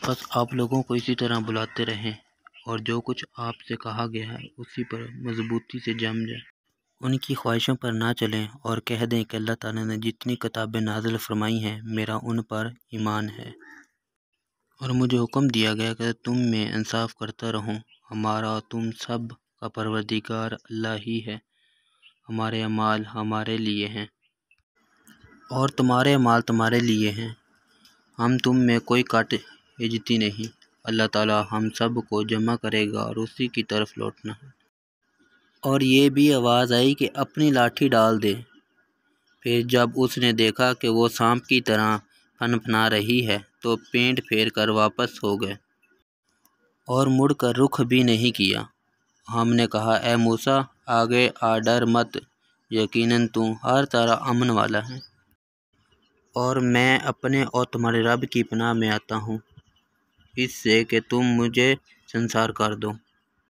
بس آپ لوگوں کو اسی طرح بلاتے رہیں اور جو کچھ آپ سے کہا گیا ہے اسی پر مضبوطی سے جم جائیں، ان کی خواہشوں پر نہ چلیں اور کہہ دیں کہ اللہ تعالیٰ نے جتنی کتابیں نازل فرمائی ہیں میرا ان پر ایمان ہے، اور مجھے حکم دیا گیا کہ تم میں انصاف کرتا رہوں، ہمارا اور تم سب کا پروردگار اللہ ہی ہے، ہمارے اعمال ہمارے لیے ہیں اور تمہارے اعمال تمہارے لیے ہیں، ہم تم میں کوئی کٹ ہجتی نہیں، اللہ تعالیٰ ہم سب کو جمع کرے گا اور اسی کی طرف لوٹنا ہے۔ اور یہ بھی آواز آئی کہ اپنی لاٹھی ڈال دے، پھر جب اس نے دیکھا کہ وہ سانپ کی طرح پھنپھنا رہی ہے تو پینٹ پھیر کر واپس ہو گئے اور مڑ کر رخ بھی نہیں کیا۔ ہم نے کہا اے موسیٰ آگے آ، ڈر مت، یقیناً تو ہر طرح امن والا ہے، اور میں اپنے اور تمہارے رب کی پناہ میں آتا ہوں اس سے کہ تم مجھے سنسار کر دو۔